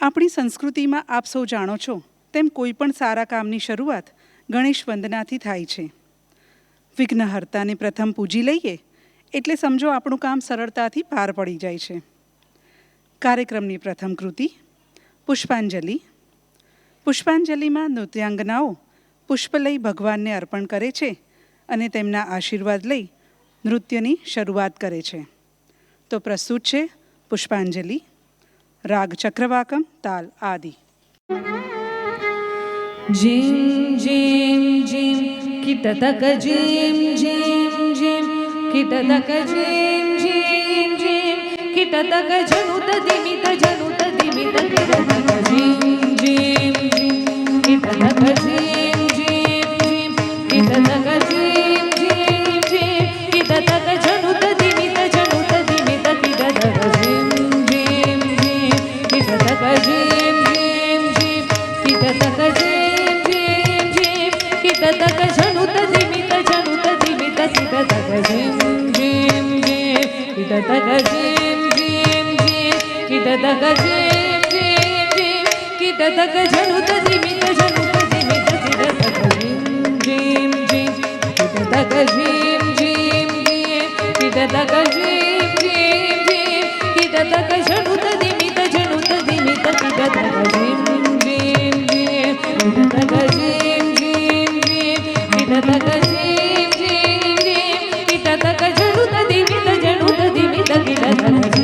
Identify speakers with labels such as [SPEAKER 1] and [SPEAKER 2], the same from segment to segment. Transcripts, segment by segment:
[SPEAKER 1] આપણી સંસ્કૃતિમાં આપ સૌ જાણો છો તેમ કોઈ પણ સારા કામની શરૂઆત ગણેશ વંદનાથી થાય છે. વિઘ્નહર્તાને પ્રથમ પૂજી લઈએ એટલે સમજો આપણું કામ સરળતાથી પાર પડી જાય છે. કાર્યક્રમની પ્રથમ કૃતિ પુષ્પાંજલિ. પુષ્પાંજલિમાં નૃત્યાંગનાઓ પુષ્પ લઈ ભગવાનને અર્પણ કરે છે અને તેમના આશીર્વાદ લઈ નૃત્યની શરૂઆત કરે છે. તો પ્રસ્તુત છે પુષ્પાંજલિ. રાગ ચક્રવાકમ, તાલ આદિ.
[SPEAKER 2] જીમ જીમ જીમ કિટતક જીમ જીમ જીમ કિટતક જીમ જીમ જીમ કિટતક જનુત દિમિત જનુત દિમિત કિટતક જીમ જીમ જીમ કિટતક જીમ જીમ જીમ કિટતક જીમ જીમ જીમ કિટતક જનુત દિમિત જનુત દિમિત કિટતક જીમ જીમ જીમ કિટતક જીમ જીમ જીમ કિટતક જીમ કિટતક જનુત દિમિત જનુત દિમિત કિટતક જીમ જીમ જીમ કિટતક જીમ જીમ જીમ કિટતક જીમ જીમ જીમ કિટતક જનુત દિમિત જનુત દિમિત કિટતક જીમ જીમ જીમ કિટતક જીમ જીમ જીમ કિટતક જીમ જીમ જીમ કિટતક જનુત દિમિત જનુત દિમિત કિટતક જીમ જીમ જીમ કિટતક જીમ જીમ જીમ કિટતક જીમ જીમ જીમ કિટતક જનુત દિમિત જનુત દિમિત કિટતક જીમ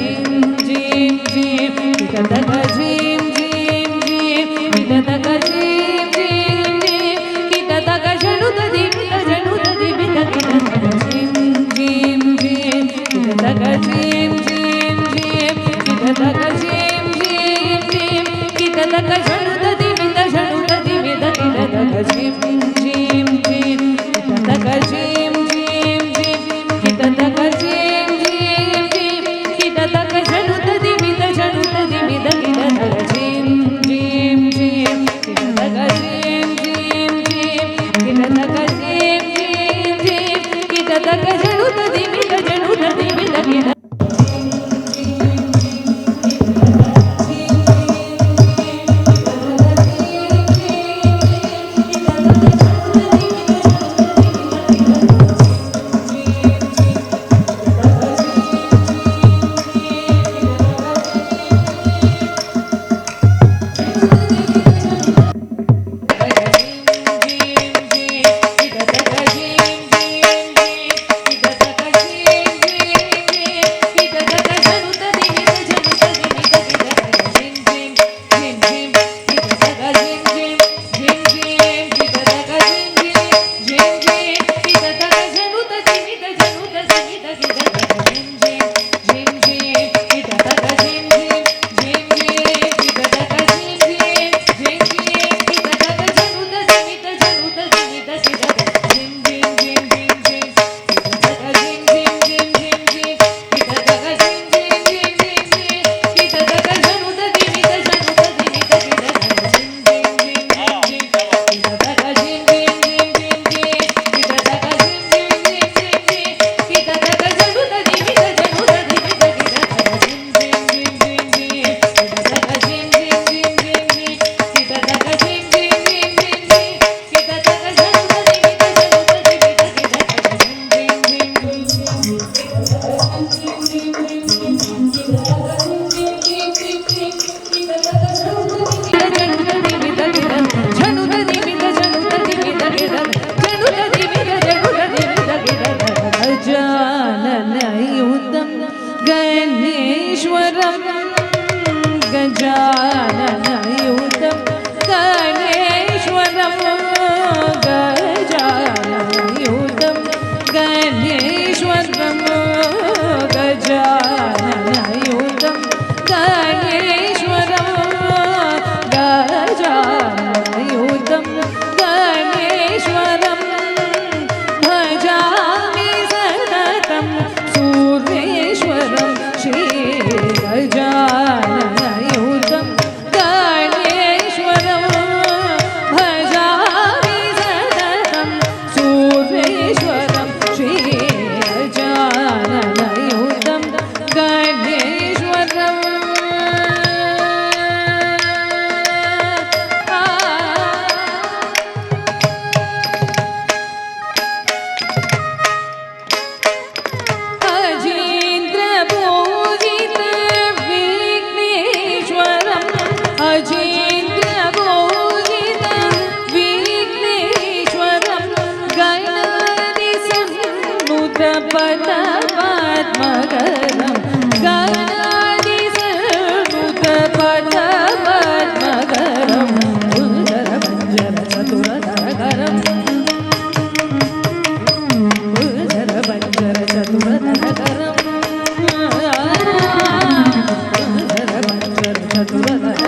[SPEAKER 2] જીમ જીમ કિટતક જીમ જીમ જીમ કિટતક જીમ જીમ જીમ કિટતક જનુત દિમિત જનુત દિમિત કિટતક જીમ જીમ જીમ કિટતક જીમ જીમ જીમ કિટતક જીમ જીમ જીમ કિટતક જનુત દિમિત જનુત દિમિત કિટતક જીમ જીમ જીમ કિટતક જીમ જીમ જીમ કિટતક જીમ જીમ જીમ કિટતક જનુત દિમિત જનુત દિમિત કિટતક જીમ જીમ જીમ કિટતક જીમ જીમ જીમ કિટતક જીમ જીમ જીમ કિટતક જનુત દિમિત જનુત દિમિત કિટતક ಸುರನರ